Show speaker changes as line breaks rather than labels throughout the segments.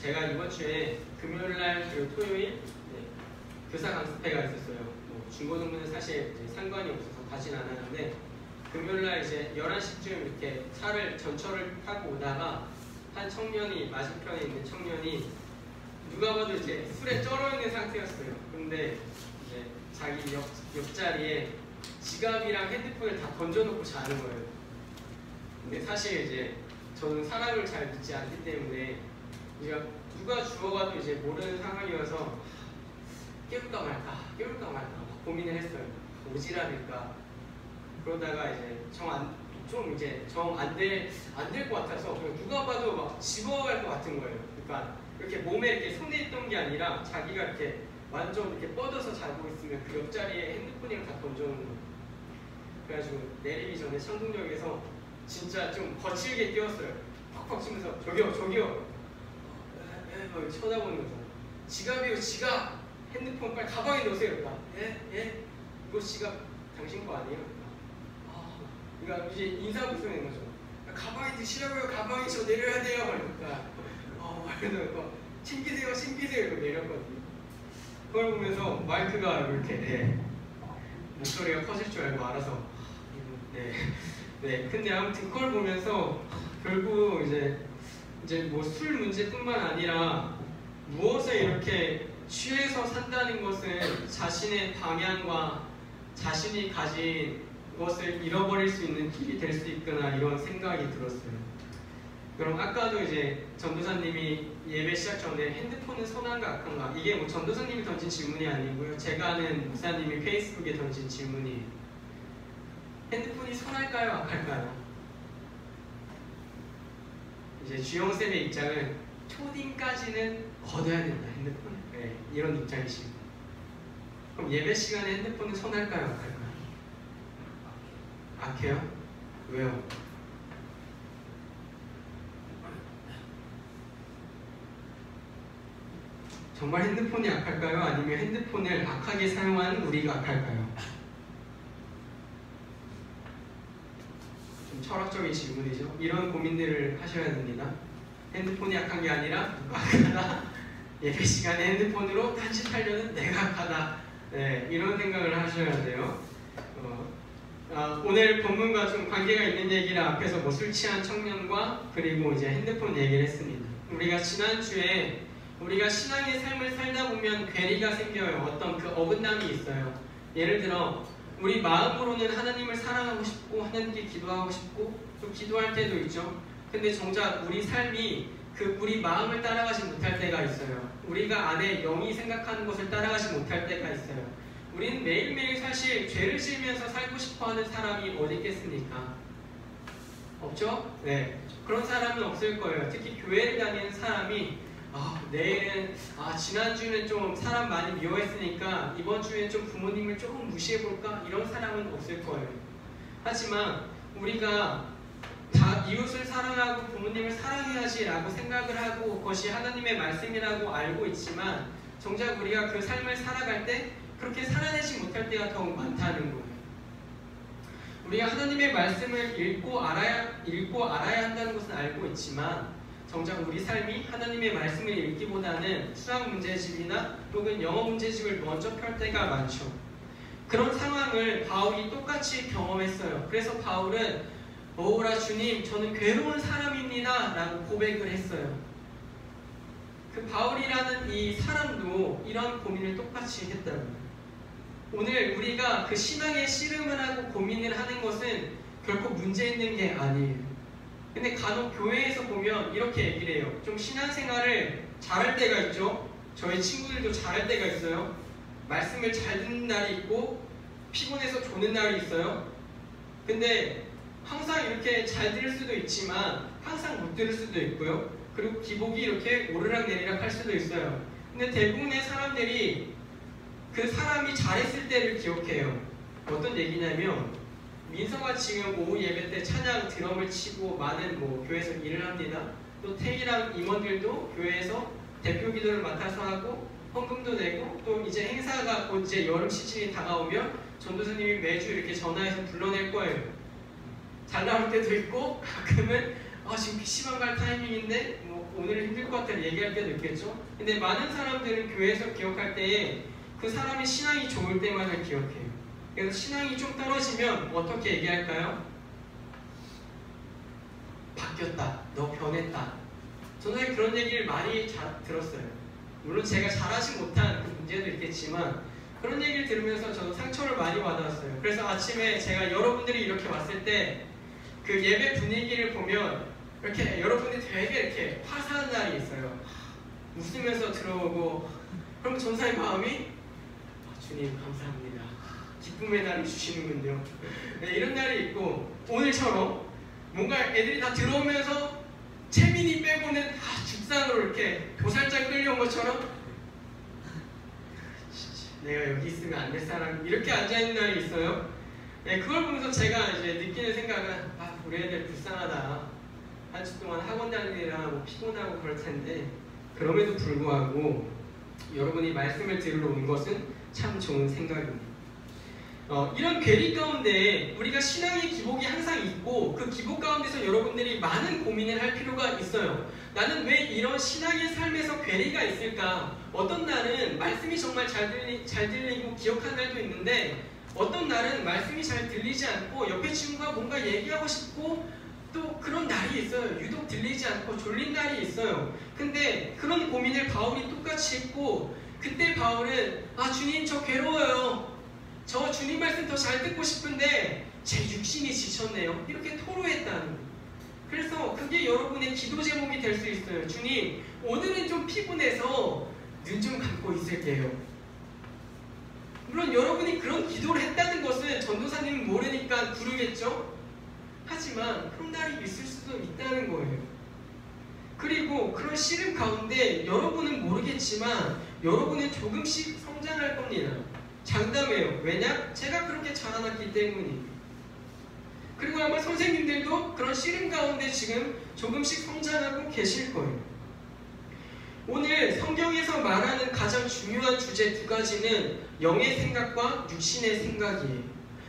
제가 이번 주에 금요일날 그리고 토요일 교사 강습회가 있었어요. 뭐 중고등부는 사실 이제 상관이 없어서 가진 않았는데 금요일날 이제 11시쯤 이렇게 차를 전철을 타고 오다가 한 청년이 맞은편에 있는 청년이 누가 봐도 이제 술에 쩔어 있는 상태였어요. 근데 이제 자기 옆자리에 지갑이랑 핸드폰을 다 던져놓고 자는 거예요. 근데 사실 이제 저는 사람을 잘 믿지 않기 때문에 누가 주워가도 이제 모르는 상황이어서 깨울까 말까 막 고민을 했어요. 오지랖일까? 그러다가 이제 정 안 될 것 같아서 그냥 누가 봐도 막 집어갈 것 같은 거예요. 그러니까 이렇게 몸에 이렇게 손에 있던 게 아니라 자기가 이렇게 완전 이렇게 뻗어서 자고 있으면 그 옆자리에 핸드폰이랑 다 던져놓는 거예요. 그래가지고 내리기 전에 창동역에서 진짜 좀 거칠게 뛰었어요. 팍팍 치면서 저기요 막 쳐다보는 거죠. 지갑이요 지갑! 핸드폰 빨리 가방에 넣으세요. 예? 이거 지갑 당신 거 아니에요? 그러니까 이제 인사불성인 거죠. 가방에 드시라고요. 가방에 저 내려야 돼요. 그러니까 그래서 챙기세요 이렇게 내렸거든요. 그걸 보면서 마이크가 이렇게 목소리가 커질 줄 알고 알아서 근데 아무튼 그걸 보면서 결국 이제 뭐 술 문제뿐만 아니라 무엇을 이렇게 취해서 산다는 것은 자신의 방향과 자신이 가진 것을 잃어버릴 수 있는 길이 될 수 있구나 이런 생각이 들었어요. 그럼 아까도 이제 전도사님이 예배 시작 전에 핸드폰은 선한가 악한가, 이게 뭐 전도사님이 던진 질문이 아니고요. 제가 아는 목사님이 페이스북에 던진 질문이에요. 핸드폰이 선할까요 악할까요? 이제 주영쌤의 입장은 초딩까지는 거둬야 된다 핸드폰을. 이런 입장이십니다. 그럼 예배 시간에 핸드폰은 선할까요 악할까요? 악해요? 왜요? 정말 핸드폰이 악할까요? 아니면 핸드폰을 악하게 사용하는 우리가 악할까요? 좀 철학적인 질문이죠. 이런 고민들을 하셔야 됩니다. 핸드폰이 악한 게 아니라 누가 악하다. 예배 시간에 핸드폰으로 딴짓하려는 내가 악하다. 이런 생각을 하셔야 돼요. 오늘 본문과 좀 관계가 있는 얘기를 앞에서 뭐 술 취한 청년과 그리고 이제 핸드폰 얘기를 했습니다. 우리가 지난주에 우리가 신앙의 삶을 살다 보면 괴리가 생겨요. 어떤 그 어긋남이 있어요. 예를 들어 우리 마음으로는 하나님을 사랑하고 싶고 하나님께 기도하고 싶고 또 기도할 때도 있죠. 근데 정작 우리 삶이 우리 마음을 따라가지 못할 때가 있어요. 우리가 안에 영이 생각하는 것을 따라가지 못할 때가 있어요. 우리는 매일매일 사실 죄를 지으면서 살고 싶어하는 사람이 어디 있겠습니까? 없죠? 그런 사람은 없을 거예요. 특히 교회를 다니는 사람이 내일은 지난주는 좀 사람 많이 미워했으니까 이번 주에는 좀 부모님을 조금 무시해볼까? 이런 사람은 없을 거예요. 하지만 우리가 다 이웃을 사랑하고 부모님을 사랑해야지 라고 생각을 하고 그것이 하나님의 말씀이라고 알고 있지만 정작 우리가 그 삶을 살아갈 때 그렇게 살아내지 못할 때가 더욱 많다는 거예요. 우리가 하나님의 말씀을 읽고 알아야 한다는 것은 알고 있지만 정작 우리 삶이 하나님의 말씀을 읽기보다는 수학 문제집이나 혹은 영어 문제집을 먼저 펼 때가 많죠. 그런 상황을 바울이 똑같이 경험했어요. 그래서 바울은 오라 주님 저는 괴로운 사람입니다 라고 고백을 했어요. 그 바울이라는 이 사람도 이런 고민을 똑같이 했다고요. 오늘 우리가 그 신앙의 씨름을 하고 고민을 하는 것은 결코 문제 있는 게 아니에요. 근데 간혹 교회에서 보면 이렇게 얘기를 해요. 좀 신앙생활을 잘할 때가 있죠. 저희 친구들도 잘할 때가 있어요. 말씀을 잘 듣는 날이 있고 피곤해서 조는 날이 있어요. 근데 항상 이렇게 잘 들을 수도 있지만 항상 못 들을 수도 있고요. 그리고 기복이 이렇게 오르락내리락 할 수도 있어요. 근데 대부분의 사람들이 그 사람이 잘했을 때를 기억해요. 어떤 얘기냐면 민서가 지금 오후 예배 때 찬양 드럼을 치고 많은 교회에서 일을 합니다. 또 태희랑 임원들도 교회에서 대표 기도를 맡아서 하고 헌금도 내고 또 이제 행사가 곧 이제 여름 시즌이 다가오면 전도사님이 매주 이렇게 전화해서 불러낼 거예요. 잘 나올 때도 있고 가끔은 지금 PC방 갈 타이밍인데 뭐 오늘은 힘들 것 같아 얘기할 때도 있겠죠. 근데 많은 사람들은 교회에서 기억할 때에 그 사람이 신앙이 좋을 때만을 기억해요. 그래서 신앙이 좀 떨어지면 어떻게 얘기할까요? 바뀌었다, 너 변했다. 저는 그런 얘기를 많이 들었어요. 물론 제가 잘하지 못한 그 문제도 있겠지만 그런 얘기를 들으면서 저도 상처를 많이 받았어요. 그래서 아침에 제가 여러분들이 이렇게 왔을 때 그 예배 분위기를 보면 이렇게 여러분이 되게 이렇게 화사한 날이 있어요. 웃으면서 들어오고, 그럼 전사의 마음이 주님 감사합니다, 기쁨의 날을 주시는군요. 네, 이런 날이 있고, 오늘처럼 뭔가 애들이 다 들어오면서 채민이 빼고는 다 죽상으로 이렇게 도살장 끌려온 것처럼 내가 여기 있으면 안 될 사람 이렇게 앉아있는 날이 있어요. 네, 그걸 보면서 제가 이제 느끼는 생각은 우리 애들 불쌍하다. 한 주 동안 학원 다니느라 뭐 피곤하고 그럴 텐데 그럼에도 불구하고 여러분이 말씀을 들으러 온 것은 참 좋은 생각입니다. 이런 괴리 가운데 우리가 신앙의 기복이 항상 있고 그 기복 가운데서 여러분들이 많은 고민을 할 필요가 있어요. 나는 왜 이런 신앙의 삶에서 괴리가 있을까? 어떤 날은 말씀이 정말 잘 들리고 기억하는 날도 있는데 어떤 날은 말씀이 잘 들리지 않고 옆에 친구가 뭔가 얘기하고 싶고 또 그런 날이 있어요. 유독 들리지 않고 졸린 날이 있어요. 근데 그런 고민을 바울이 똑같이 했고 그때 바울은 주님 저 괴로워요. 저 주님 말씀 더 잘 듣고 싶은데 제 육신이 지쳤네요. 이렇게 토로했다는 거예요. 그래서 그게 여러분의 기도 제목이 될 수 있어요. 주님 오늘은 좀 피곤해서 눈 좀 감고 있을게요. 물론 여러분이 그런 기도를 했다는 것은 전도사님은 모르니까 부르겠죠? 하지만 그런 날이 있을 수도 있다는 거예요. 그리고 그런 시름 가운데 여러분은 모르겠지만 여러분은 조금씩 성장할 겁니다. 장담해요. 왜냐? 제가 그렇게 자라났기 때문입니다. 그리고 아마 선생님들도 그런 시름 가운데 지금 조금씩 성장하고 계실 거예요. 오늘 성경에서 말하는 가장 중요한 주제 두 가지는 영의 생각과 육신의 생각이에요.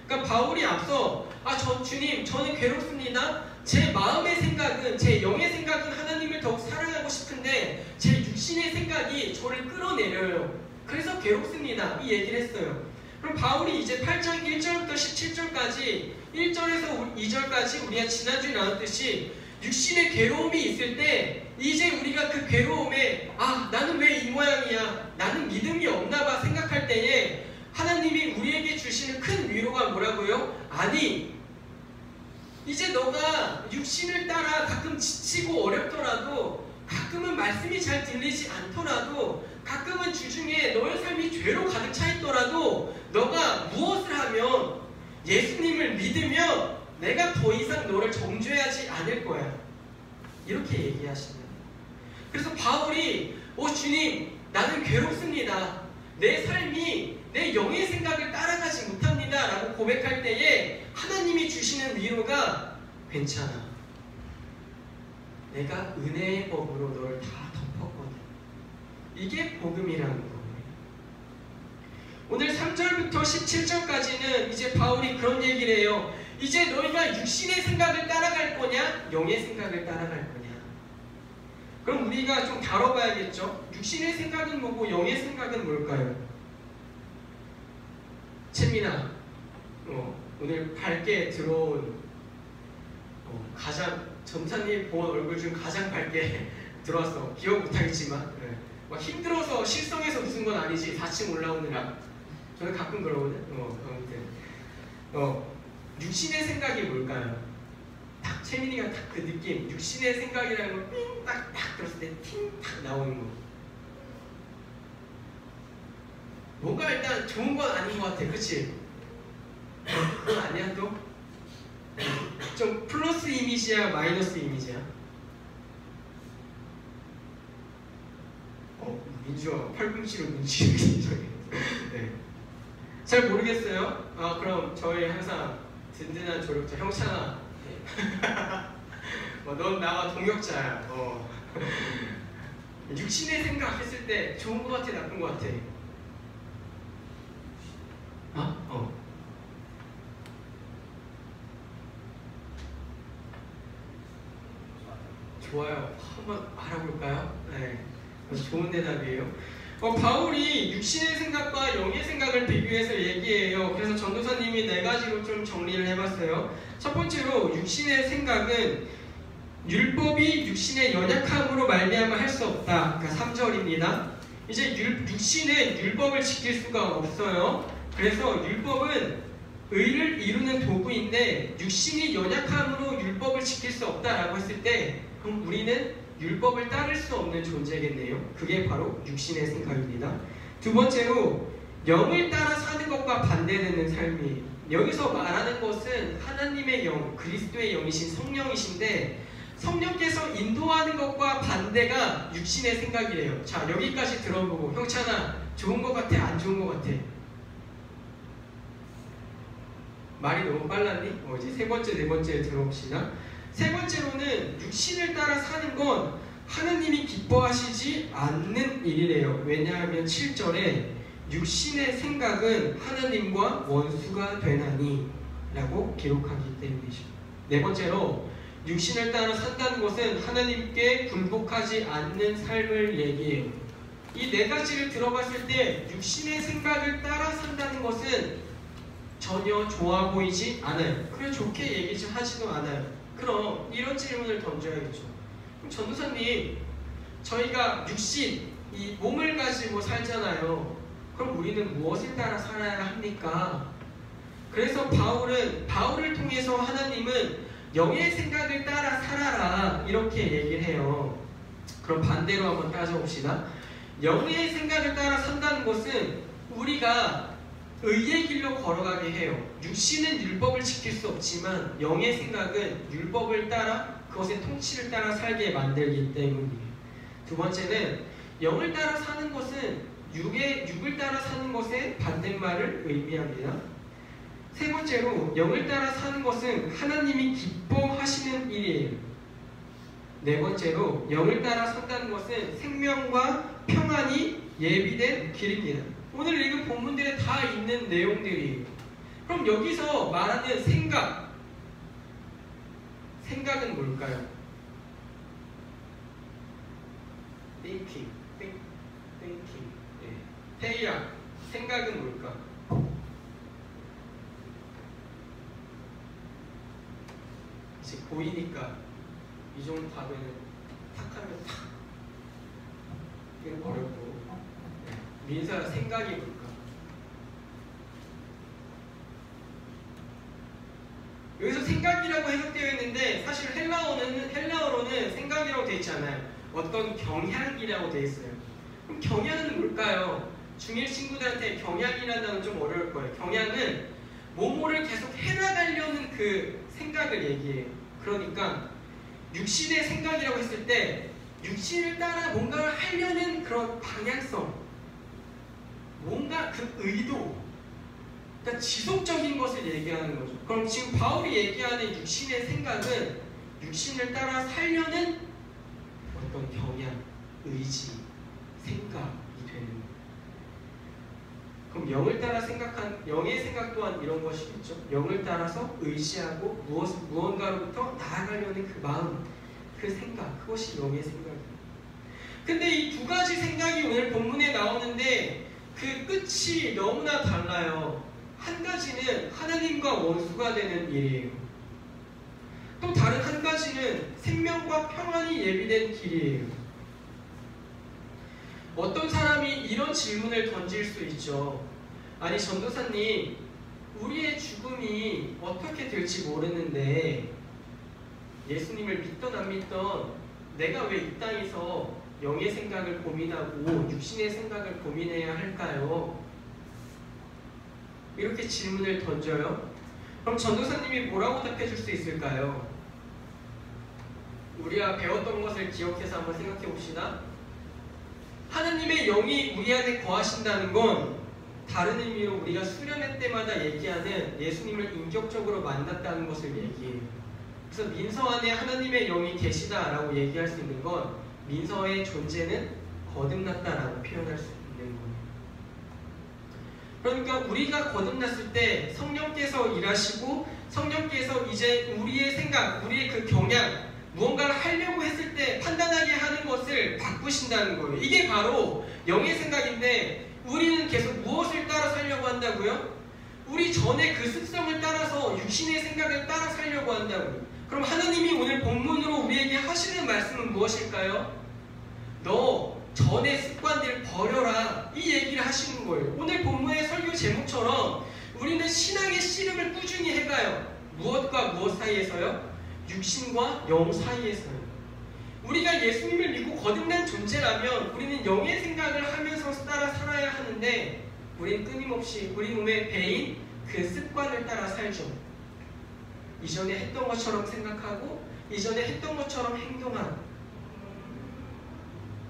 그러니까 바울이 앞서 저 주님 저는 괴롭습니다. 제 마음의 생각은 제 영의 생각은 하나님을 더욱 사랑하고 싶은데 제 육신의 생각이 저를 끌어내려요. 그래서 괴롭습니다. 이 얘기를 했어요. 그럼 바울이 이제 8장 1절부터 17절까지 1절에서 2절까지 우리가 지난주에 나눴듯이 육신의 괴로움이 있을 때 이제 우리가 그 괴로움에 나는 왜 이 모양이야, 나는 믿음이 없나봐 생각할 때에 하나님이 우리에게 주시는 큰 위로가 뭐라고요? 아니 이제 너가 육신을 따라 가끔 지치고 어렵더라도 가끔은 말씀이 잘 들리지 않더라도 가끔은 주중에 너의 삶이 죄로 가득 차 있더라도 너가 무엇을 하면 예수님을 믿으면 내가 더 이상 너를 정죄하지 않을 거야. 이렇게 얘기하시는. 그래서 바울이 주님 나는 괴롭습니다. 내 삶이 내 영의 생각을 따라가지 못합니다 라고 고백할 때에 하나님이 주시는 위로가 괜찮아. 내가 은혜의 법으로 너를 다 덮었거든. 이게 복음이라는 거예요. 오늘 3절부터 17절까지는 이제 바울이 그런 얘기를 해요. 이제 너희가 육신의 생각을 따라갈 거냐? 영의 생각을 따라갈 거냐? 그럼 우리가 좀 다뤄봐야겠죠? 육신의 생각은 뭐고 영의 생각은 뭘까요? 채민아, 오늘 밝게 들어온 가장 전사님 본 얼굴 중 가장 밝게 들어왔어. 기억 못하겠지만 막 힘들어서 실성해서 웃은 건 아니지. 4층 올라오느라. 저는 가끔 그러거든. 아무튼 육신의 생각이 뭘까요? 딱 채민이가 딱 그 느낌, 육신의 생각이라는 걸 딱 들었을 때 팅 딱 나오는 거. 뭔가 일단 좋은 건 아닌 것 같아, 그치? 그건 아니야 또? 좀 플러스 이미지야, 마이너스 이미지야? 민주가 팔꿈치로 문지르기 네. 잘 모르겠어요. 그럼 저희 항상 든든한 조력자 형찬아. 넌 나와 동역자야. 육신의 생각 했을 때 좋은 것 같아, 나쁜 것 같아? 좋아요. 한번 알아볼까요? 네, 아주 좋은 대답이에요. 바울이 육신의 생각과 영의 생각을 비교해서 얘기해요. 그래서 전도사님이 4가지로 좀 정리를 해봤어요. 첫 번째로 육신의 생각은 율법이 육신의 연약함으로 말미암아 할 수 없다. 그러니까 3절입니다. 이제 육신은 율법을 지킬 수가 없어요. 그래서 율법은 의를 이루는 도구인데 육신이 연약함으로 율법을 지킬 수 없다라고 했을 때 그럼 우리는 율법을 따를 수 없는 존재겠네요. 그게 바로 육신의 생각입니다. 두 번째로 영을 따라 사는 것과 반대되는 삶이에요. 여기서 말하는 것은 하나님의 영, 그리스도의 영이신 성령이신데 성령께서 인도하는 것과 반대가 육신의 생각이래요. 자, 여기까지 들어보고 형찬아 좋은 것 같아? 안 좋은 것 같아? 말이 너무 빨랐니? 이제 세 번째, 네 번째 들어봅시다. 세 번째로는 육신을 따라 사는 건 하나님이 기뻐하시지 않는 일이래요. 왜냐하면 7절에 육신의 생각은 하나님과 원수가 되나니 라고 기록하기 때문이죠. 네 번째로 육신을 따라 산다는 것은 하나님께 굴복하지 않는 삶을 얘기해요. 이 4가지를 들어봤을 때 육신의 생각을 따라 산다는 것은 전혀 좋아 보이지 않아요. 그래 좋게 얘기지 하지도 않아요. 그럼 이런 질문을 던져야겠죠. 그럼 전도사님, 저희가 육신, 이 몸을 가지고 살잖아요. 그럼 우리는 무엇을 따라 살아야 합니까? 그래서 바울을 통해서 하나님은 영의 생각을 따라 살아라 이렇게 얘기를 해요. 그럼 반대로 한번 따져봅시다. 영의 생각을 따라 산다는 것은 우리가 의의 길로 걸어가게 해요. 육신은 율법을 지킬 수 없지만 영의 생각은 율법을 따라 그것의 통치를 따라 살게 만들기 때문이에요. 두 번째는 영을 따라 사는 것은 육을 따라 사는 것의 반대말을 의미합니다. 세 번째로 영을 따라 사는 것은 하나님이 기뻐하시는 일이에요. 네 번째로 영을 따라 산다는 것은 생명과 평안이 예비된 길입니다. 오늘 읽은 본문들에 다 있는 내용들이에요. 그럼 여기서 말하는 생각은 뭘까요? thinking. 태희야, 생각은 뭘까? 이제 보이니까 이 정도 답에는 탁 하면 탁 이건 어렵고. 민서야, 생각이 뭘까? 여기서 생각이라고 해석되어 있는데 사실 헬라어로는 생각이라고 되어 있지 않아요. 어떤 경향이라고 되어 있어요. 그럼 경향은 뭘까요? 중1 친구들한테 경향이라는 단어는 좀 어려울 거예요. 경향은 뭐뭐를 계속 해나가려는 그 생각을 얘기해요. 그러니까 육신의 생각이라고 했을 때 육신을 따라 뭔가를 하려는 그런 방향성, 뭔가 그 의도, 그러니까 지속적인 것을 얘기하는 거죠. 그럼 지금 바울이 얘기하는 육신의 생각은 육신을 따라 살려는 어떤 경향, 의지, 생각이 되는 거예요. 그럼 영을 따라 생각한 영의 생각 또한 이런 것이겠죠. 영을 따라서 의지하고 무언가로부터 나아가려는 그 마음, 그 생각, 그것이 영의 생각이에요. 근데 이 2가지 생각이 오늘 본문에 나오는데 그 끝이 너무나 달라요. 한 가지는 하나님과 원수가 되는 일이에요. 또 다른 한 가지는 생명과 평안이 예비된 길이에요. 어떤 사람이 이런 질문을 던질 수 있죠. 아니 전도사님, 우리의 죽음이 어떻게 될지 모르는데 예수님을 믿던 안 믿던 내가 왜 이 땅에서 영의 생각을 고민하고 육신의 생각을 고민해야 할까요? 이렇게 질문을 던져요. 그럼 전도사님이 뭐라고 답해 줄 수 있을까요? 우리가 배웠던 것을 기억해서 한번 생각해 봅시다. 하나님의 영이 우리 안에 거하신다는 건 다른 의미로 우리가 수련회 때마다 얘기하는 예수님을 인격적으로 만났다는 것을 얘기해요. 그래서 민서 안에 하나님의 영이 계시다라고 얘기할 수 있는 건 민서의 존재는 거듭났다라고 표현할 수 있는 거예요. 그러니까 우리가 거듭났을 때 성령께서 일하시고 성령께서 이제 우리의 생각, 우리의 그 경향, 무언가를 하려고 했을 때 판단하게 하는 것을 바꾸신다는 거예요. 이게 바로 영의 생각인데 우리는 계속 무엇을 따라 살려고 한다고요? 우리 전에 그 습성을 따라서 육신의 생각을 따라 살려고 한다고요. 그럼 하나님이 오늘 본문으로 우리에게 하시는 말씀은 무엇일까요? 너 전의 습관들을 버려라, 이 얘기를 하시는 거예요. 오늘 본문의 설교 제목처럼 우리는 신앙의 씨름을 꾸준히 해가요. 무엇과 무엇 사이에서요? 육신과 영 사이에서요. 우리가 예수님을 믿고 거듭난 존재라면 우리는 영의 생각을 하면서 따라 살아야 하는데 우리는 끊임없이 우리 몸의 배인 그 습관을 따라 살죠. 이전에 했던 것처럼 생각하고 이전에 했던 것처럼 행동하고.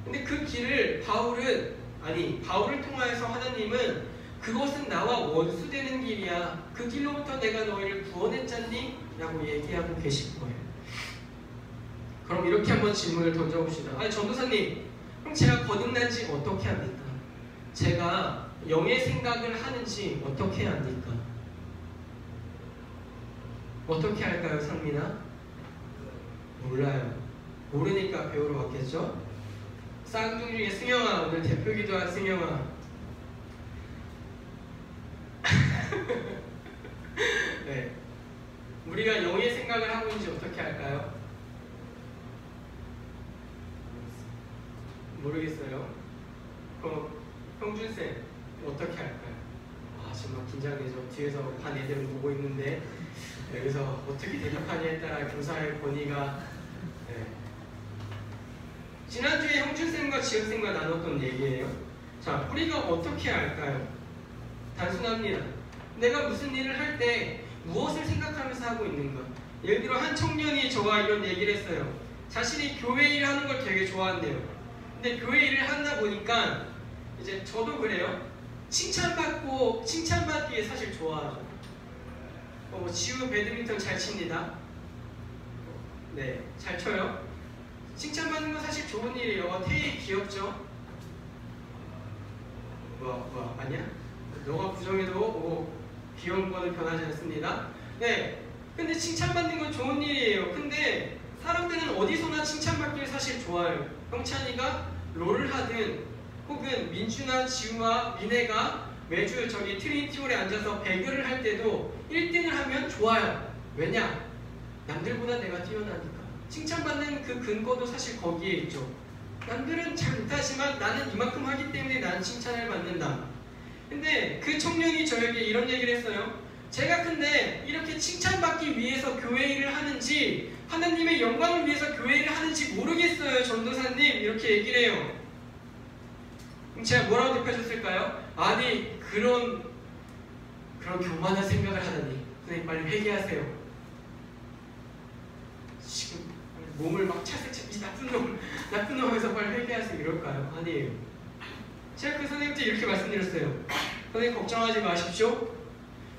근데 그 길을 바울을 통하여서 하나님은 그것은 나와 원수되는 길이야. 그 길로부터 내가 너희를 구원했잖니? 라고 얘기하고 계실 거예요. 그럼 이렇게 한번 질문을 던져봅시다. 아니 전도사님, 그럼 제가 거듭난 지 어떻게 합니까? 제가 영의 생각을 하는지 어떻게 해야 합니까? 어떻게 할까요, 상민아? 몰라요. 모르니까 배우러 왔겠죠? 쌍둥이 중에 승영아, 오늘 대표기도 한 승영아. 네. 우리가 영의 생각을 하고 있는지 어떻게 할까요? 모르겠어요. 그럼 형준쌤 어떻게 할까요? 아 정말 긴장되죠. 뒤에서 반 애들은 보고 있는데 여기서 어떻게 대답하냐에 따라 교사의 권위가. 네. 지난주에 형준쌤과 지은쌤과 나눴던 얘기예요. 자, 우리가 어떻게 할까요? 단순합니다. 내가 무슨 일을 할 때 무엇을 생각하면서 하고 있는가? 예를 들어 한 청년이 저와 이런 얘기를 했어요. 자신이 교회 일을 하는 걸 되게 좋아한대요. 근데 교회 일을 하다 보니까 이제 저도 그래요. 칭찬받기에 사실 좋아하죠. 지우 배드민턴 잘 칩니다. 네, 잘 쳐요. 칭찬받는 건 사실 좋은 일이에요. 태희 귀엽죠? 아니야? 너가 부정해도 귀여운 거는 변하지 않습니다. 네, 근데 칭찬받는 건 좋은 일이에요. 근데 사람들은 어디서나 칭찬받기를 사실 좋아해요. 형찬이가 롤을 하든 혹은 민주나 지우와 미네가 매주 저기 트리니티홀에 앉아서 배그를 할 때도 1등을 하면 좋아요. 왜냐? 남들보다 내가 뛰어나니까. 칭찬받는 그 근거도 사실 거기에 있죠. 남들은 잘 못하지만 나는 이만큼 하기 때문에 나는 칭찬을 받는다. 근데 그 청년이 저에게 이런 얘기를 했어요. 제가 근데 이렇게 칭찬받기 위해서 교회 일을 하는지 하나님의 영광을 위해서 교회 일을 하는지 모르겠어요, 전도사님. 이렇게 얘기를 해요. 그럼 제가 뭐라고 대표해줬을까요? 아니 그런 교만한 생각을 하다니. 선생님 빨리 회개하세요. 지금 몸을 막 찰싹 이 나쁜 놈 하면서 빨리 회개하세요 이럴까요? 아니에요. 제가 그 선생님한테 이렇게 말씀드렸어요. 선생님 걱정하지 마십시오.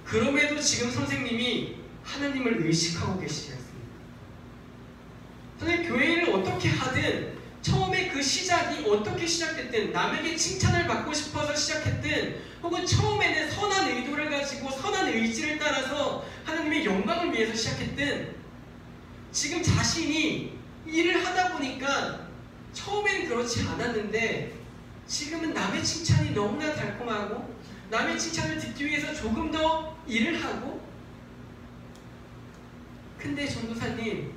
그럼에도 지금 선생님이 하나님을 의식하고 계시지 않습니다. 선생님 교회를 어떻게 하든 처음에 그 시작이 어떻게 시작됐든 남에게 칭찬을 받고 싶어서 시작했든 혹은 처음에는 선한 의도를 가지고 선한 의지를 따라서 하나님의 영광을 위해서 시작했든 지금 자신이 일을 하다 보니까 처음엔 그렇지 않았는데 지금은 남의 칭찬이 너무나 달콤하고 남의 칭찬을 듣기 위해서 조금 더 일을 하고. 근데 전도사님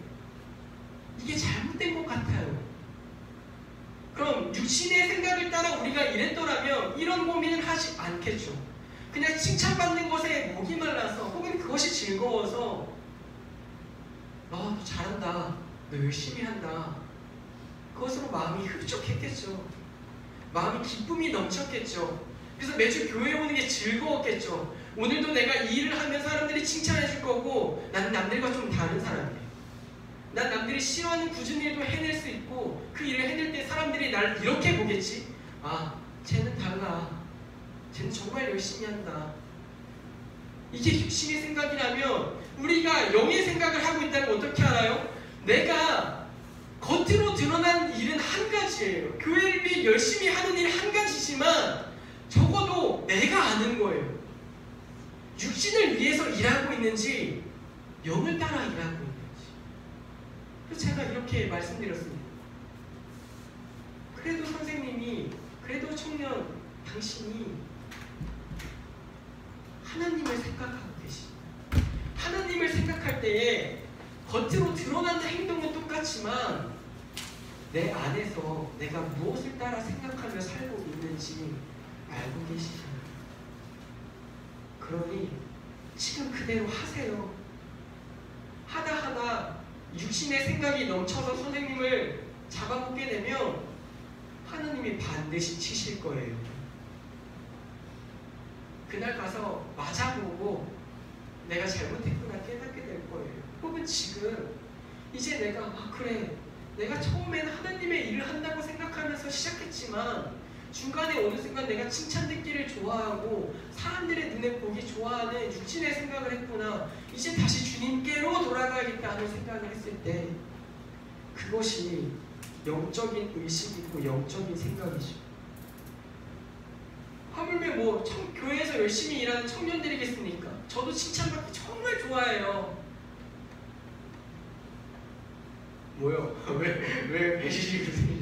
이게 잘못된 것 같아요. 그럼 육신의 생각을 따라 우리가 이랬더라면 이런 고민을 하지 않겠죠. 그냥 칭찬받는 것에 목이 말라서 혹은 그것이 즐거워서 너 잘한다, 너 열심히 한다, 그것으로 마음이 흡족했겠죠. 마음이 기쁨이 넘쳤겠죠. 그래서 매주 교회에 오는 게 즐거웠겠죠. 오늘도 내가 이 일을 하면 사람들이 칭찬해 줄 거고 나는 남들과 좀 다른 사람이에요. 난 남들이 싫어하는 굳은 일도 해낼 수 있고 그 일을 해낼 때 사람들이 나를 이렇게 보겠지. 아, 쟤는 달라. 쟤는 정말 열심히 한다. 이게 육신의 생각이라면 우리가 영의 생각을 하고 있다는 걸 어떻게 알아요? 내가 겉으로 드러난 일은 한 가지예요. 교회를 위해 열심히 하는 일 한 가지지만 적어도 내가 아는 거예요. 육신을 위해서 일하고 있는지 영을 따라 일하고 있는지. 그래서 제가 이렇게 말씀드렸습니다. 그래도 선생님이, 그래도 청년, 당신이 하나님을 생각하고 계십니다. 하나님을 생각할 때에 겉으로 드러나는 행동은 똑같지만 내 안에서 내가 무엇을 따라 생각하며 살고 있는지 알고 계시잖아요. 그러니 지금 그대로 하세요. 하다 육신의 생각이 넘쳐서 선생님을 잡아먹게 되면 하나님이 반드시 치실 거예요. 그날 가서 맞아보고 내가 잘못했구나 깨닫게 될 거예요. 혹은 지금 이제 내가 그래, 내가 처음에는 하나님의 일을 한다고 생각하면서 시작했지만 중간에 어느 순간 내가 칭찬듣기를 좋아하고 사람들의 눈에 보기 좋아하는 육신의 생각을 했구나. 이제 다시 주님께로 돌아가야겠다 하는 생각을 했을 때 그것이 영적인 의식이고 영적인 생각이죠. 하물며 교회에서 열심히 일하는 청년들이겠습니까? 저도 칭찬받기 정말 좋아해요. 뭐요? 왜 배시시 그러세요?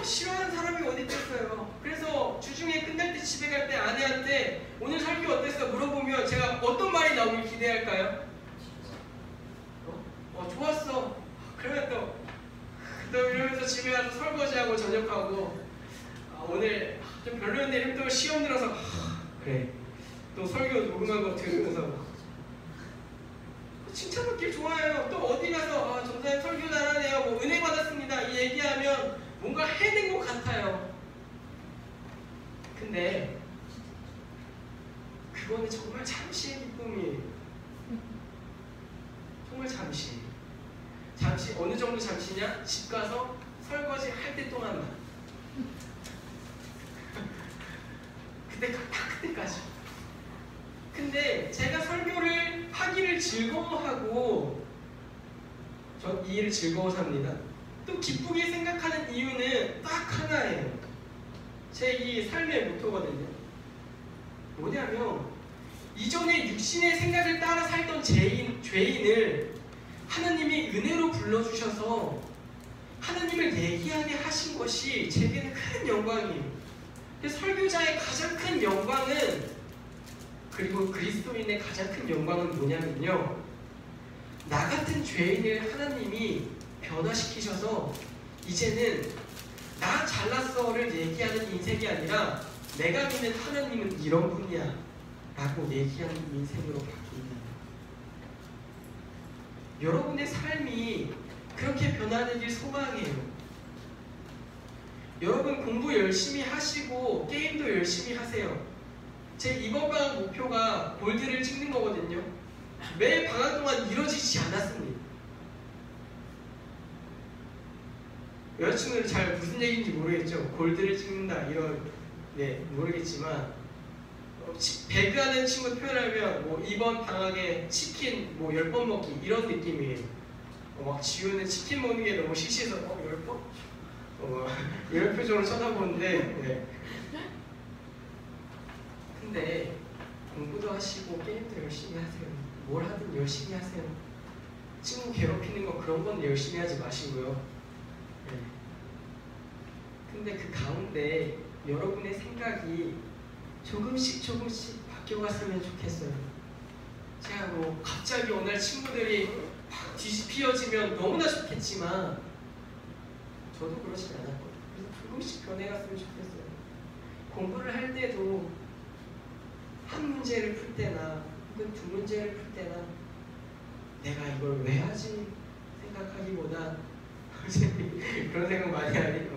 싫어하는 사람이 어디 있겠어요. 그래서 주중에 끝날 때 집에 갈 때 아내한테 오늘 설교 어땠어? 물어보면 제가 어떤 말이 나오길 기대할까요? 좋았어. 그러면 또 이러면서 집에 가서 설거지하고 저녁하고 오늘 좀 별로였는데 이러면 또 시험 들어서 그래 또 설교 녹음한 거 들으면서 칭찬받길 좋아해요. 또 어디 가서 전사님 설교 잘하네요. 은혜 받았습니다. 이 얘기하면 뭔가 해낸 것 같아요. 근데 그거는 정말 잠시의 기쁨이에요. 정말 잠시 어느 정도 잠시냐? 집 가서 설거지 할 때 동안만. 그때까지. 근데 제가 설교를 하기를 즐거워하고 전 이 일을 즐거워서 합니다. 또 기쁘게 생각하는 이유는 딱 하나예요. 제 이 삶의 모토거든요. 뭐냐면 이전에 육신의 생각을 따라 살던 죄인을 하나님이 은혜로 불러주셔서 하나님을 얘기하게 하신 것이 제게는 큰 영광이에요. 설교자의 가장 큰 영광은, 그리고 그리스도인의 가장 큰 영광은 뭐냐면요, 나 같은 죄인을 하나님이 변화시키셔서 이제는 나 잘났어를 얘기하는 인생이 아니라 내가 믿는 하나님은 이런 분이야 라고 얘기하는 인생으로 바뀝니다. 여러분의 삶이 그렇게 변화되길 소망해요. 여러분 공부 열심히 하시고 게임도 열심히 하세요. 제 이번 방학 목표가 골드를 찍는 거거든요. 매 방학 동안 이루어지지 않았습니다. 여자친구는 잘 무슨 얘기인지 모르겠죠. 골드를 찍는다 이런 모르겠지만 배그하는 친구 표현하면 이번 방학에 치킨 10번 먹기 이런 느낌이에요. 막 지우는 치킨 먹는 게 너무 시시해서 10번? 이런 표정으로 쳐다보는데 근데 공부도 하시고 게임도 열심히 하세요. 뭘 하든 열심히 하세요. 친구 괴롭히는 거 그런 건 열심히 하지 마시고요. 근데 그 가운데 여러분의 생각이 조금씩 바뀌어갔으면 좋겠어요. 제가 갑자기 어느 날 친구들이 막 뒤집혀지면 너무나 좋겠지만 저도 그러진 않았거든요. 그래서 조금씩 변해갔으면 좋겠어요. 공부를 할 때도 한 문제를 풀 때나 혹은 두 문제를 풀 때나 내가 이걸 왜 하지 생각하기보다 그런 생각 많이 하니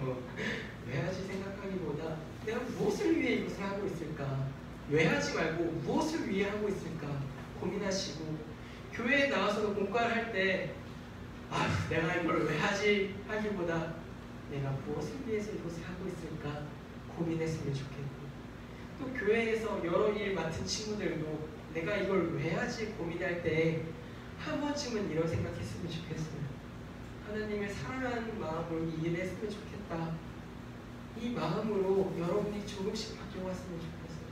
왜 하지 생각하기보다 내가 무엇을 위해 이것을 하고 있을까, 왜 하지 말고 무엇을 위해 하고 있을까 고민하시고, 교회에 나와서도 공과를 할 때 내가 이걸 왜 하지 하기보다 내가 무엇을 위해서 이것을 하고 있을까 고민했으면 좋겠고, 또 교회에서 여러 일 맡은 친구들도 내가 이걸 왜 하지 고민할 때 한 번쯤은 이런 생각했으면 좋겠어요. 하나님을 사랑하는 마음으로 이 일을 했으면 좋겠다. 이 마음으로 여러분이 조금씩 바뀌어갔으면 좋겠어요.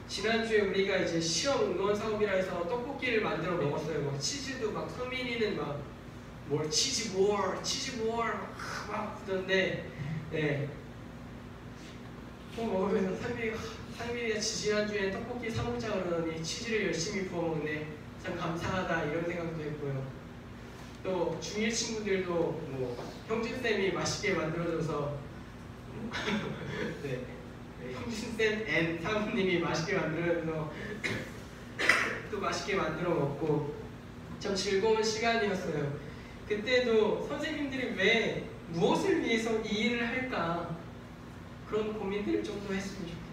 지난주에 우리가 이제 시험 응원 사업이라 해서 떡볶이를 만들어 먹었어요. 막 치즈도 막 성민이는 막 뭘 치즈볼 막 그러는데 네. 먹으면서 상민이가 지지난주에 떡볶이 사 먹자 그러더니 치즈를 열심히 부어 먹네. 참 감사하다 이런 생각도 했고요. 또 중1 친구들도 뭐 형준쌤이 맛있게 만들어줘서 네. 형준쌤 앤 사부님이 맛있게 만들어줘서 또 맛있게 만들어 먹고 참 즐거운 시간이었어요. 그때도 선생님들이 왜 무엇을 위해서 이 일을 할까 그런 고민들을 좀 더 했으면 좋겠어요.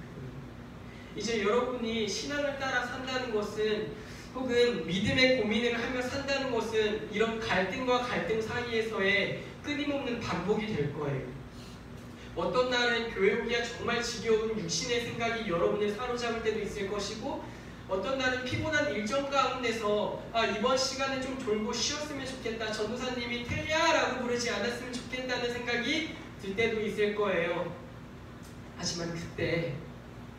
이제 여러분이 신앙을 따라 산다는 것은 혹은 믿음의 고민을 하며 산다는 것은 이런 갈등과 갈등 사이에서의 끊임없는 반복이 될 거예요. 어떤 날은 교회 오기가 정말 지겨운 육신의 생각이 여러분을 사로잡을 때도 있을 것이고 어떤 날은 피곤한 일정 가운데서 이번 시간에 좀 졸고 쉬었으면 좋겠다. 전도사님이 텔리아라고 부르지 않았으면 좋겠다는 생각이 들 때도 있을 거예요. 하지만 그때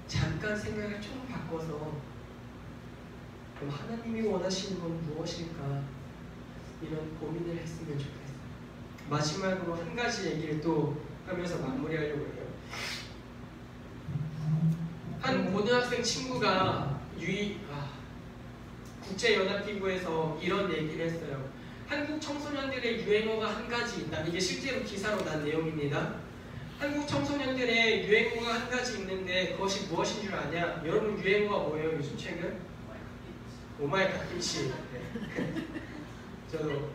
잠깐 생각을 좀 바꿔서 그럼 하나님이 원하시는 건 무엇일까? 이런 고민을 했으면 좋겠어요. 마지막으로 한 가지 얘기를 또 하면서 마무리하려고 해요. 한 고등학생 친구가 국제연합기구에서 이런 얘기를 했어요. 한국 청소년들의 유행어가 한 가지 있다. 이게 실제로 기사로 난 내용입니다. 한국 청소년들의 유행어가 한 가지 있는데 그것이 무엇인 줄 아냐? 여러분 유행어가 뭐예요? 요즘 최근? 오마이 갓김치. 네. 저도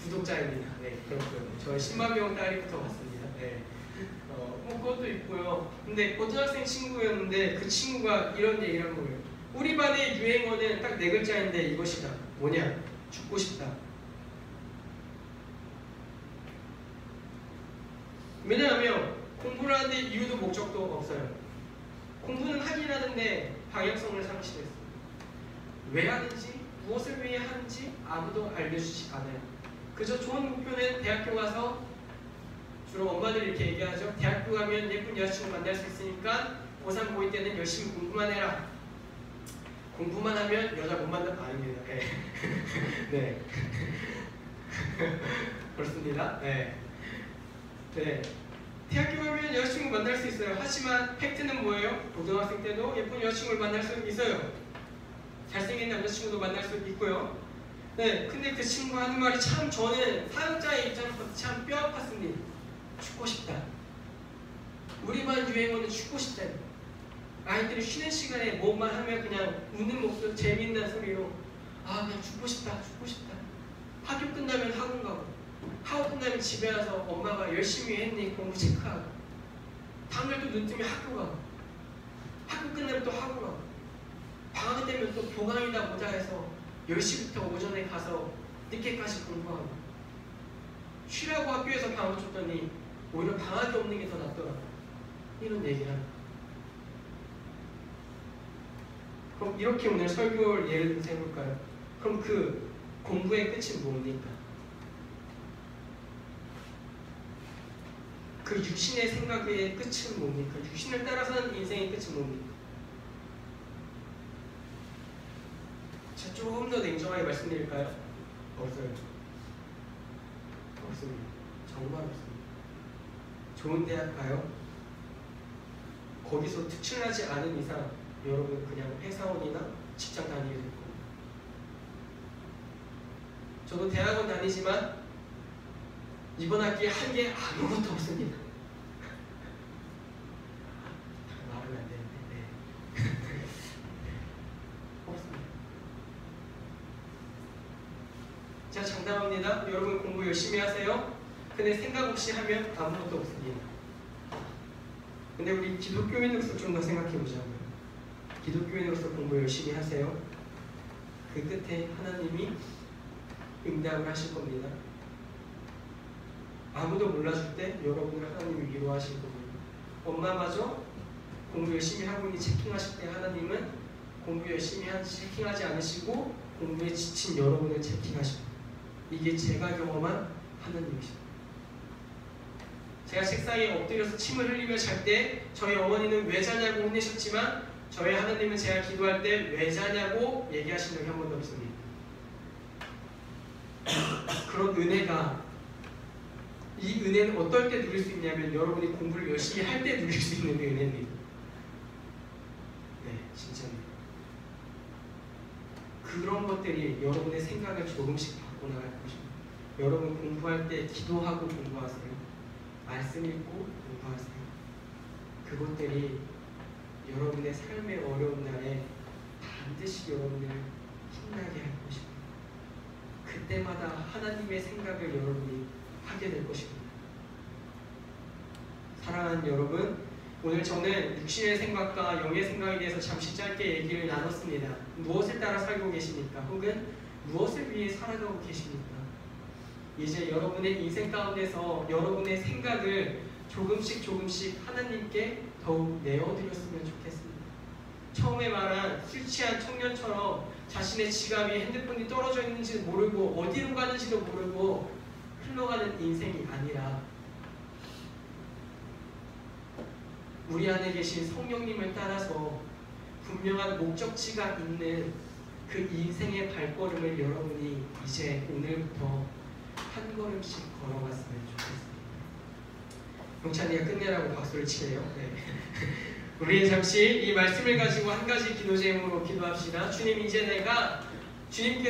구독자입니다. 네, 그렇고요. 저 10만 명 딸이부터 봤습니다. 네. 그것도 있고요. 근데 고등학생 친구였는데 그 친구가 이런 얘기를 한 거예요. 우리 반의 유행어는 딱 4글자인데 이것이다. 뭐냐? 죽고 싶다. 왜냐하면 공부를 하는데 이유도 목적도 없어요. 공부는 하긴 하는데 방향성을 상실했어요. 왜 하는지, 무엇을 위해 하는지 아무도 알려주지 않아요. 그저 좋은 목표는 대학교 가서 주로 엄마들이 이렇게 얘기하죠. 대학교 가면 예쁜 여자친구 만날 수 있으니까 고3 고2 때는 열심히 공부만 해라. 공부만 하면 여자 못 만나는 거 아닙니다. 네. 네. 그렇습니다. 네. 네. 대학교 가면 여자친구 만날 수 있어요. 하지만 팩트는 뭐예요? 고등학생 때도 예쁜 여자친구를 만날 수 있어요. 잘생긴 남자친구도 만날 수 있고요. 네, 근데 그 친구가 하는 말이 참 저는 사역자의 입장에서 참 뼈 아팠습니다. 죽고 싶다. 우리 반 유행어는 죽고 싶다. 아이들이 쉬는 시간에 뭐만 하면 그냥 웃는 목소리, 재미있는 소리로 그냥 죽고 싶다, 죽고 싶다. 학교 끝나면 학원 가고 학원 끝나면 집에 와서 엄마가 열심히 했니 공부 체크하고 다음날 또 눈 뜨면 학교 가고 학교 끝나면 또 학원 가고 방학 되면 또 교강이다 보자 해서 10시부터 오전에 가서 늦게까지 공부하고 쉬라고 학교에서 방학 줬더니 오히려 방학이 없는 게 더 낫더라고요. 이런 얘기를 합니다. 그럼 이렇게 오늘 설교를 예를 들어서 해볼까요? 그럼 그 공부의 끝은 뭡니까? 그 육신의 생각의 끝은 뭡니까? 육신을 따라서는 인생의 끝은 뭡니까? 자, 조금 더 냉정하게 말씀드릴까요? 없어요. 없습니다. 정말 없습니다. 좋은 대학 가요? 거기서 특출나지 않은 이상 여러분 그냥 회사원이나 직장 다니게 될 겁니다. 저도 대학원 다니지만 이번 학기에 한 게 아무것도 없습니다. 말하면 안 되는데 네. 없습니다. 제가 장담합니다. 여러분 공부 열심히 하세요. 근데 생각 없이 하면 아무것도 없습니다. 근데 우리 기독교인으로서 좀 더 생각해보자고요. 기독교인으로서 공부 열심히 하세요. 그 끝에 하나님이 응답을 하실 겁니다. 아무도 몰라줄 때 여러분을 하나님이 위로하실 겁니다. 엄마마저 공부 열심히 하고 있니 체킹하실 때 하나님은 공부 열심히 하는지 체킹하지 않으시고 공부에 지친 여러분을 체킹하십니다. 이게 제가 경험한 하나님이십니다. 제가 책상에 엎드려서 침을 흘리며 잘 때 저희 어머니는 왜 자냐고 혼내셨지만 저희 하나님은 제가 기도할 때 왜 자냐고 얘기하신 적이 한 번도 없습니다. 그런 은혜가, 이 은혜는 어떨 때 누릴 수 있냐면 여러분이 공부를 열심히 할 때 누릴 수 있는 은혜입니다. 네, 진짜입니다. 그런 것들이 여러분의 생각을 조금씩 바꿔나갈 것입니다. 여러분 공부할 때 기도하고 공부하세요. 말씀 읽고 공부하세요. 그것들이 여러분의 삶의 어려운 날에 반드시 여러분을 힘나게 할 것입니다. 그때마다 하나님의 생각을 여러분이 하게 될 것입니다. 사랑하는 여러분, 오늘 저는 육신의 생각과 영의 생각에 대해서 잠시 짧게 얘기를 나눴습니다. 무엇을 따라 살고 계십니까? 혹은 무엇을 위해 살아가고 계십니까? 이제 여러분의 인생 가운데서 여러분의 생각을 조금씩 하나님께 더욱 내어드렸으면 좋겠습니다. 처음에 말한 술 취한 청년처럼 자신의 지갑이, 핸드폰이 떨어져 있는지도 모르고 어디로 가는지도 모르고 흘러가는 인생이 아니라 우리 안에 계신 성령님을 따라서 분명한 목적지가 있는 그 인생의 발걸음을 여러분이 이제 오늘부터 한 걸음씩 걸어갔으면 좋겠습니다. 용찬이가 끝내라고 박수를 치네요. 네. 우리 잠시 이 말씀을 가지고 한 가지 기도 제목으로 기도합시다. 주님, 이제 내가 주님께서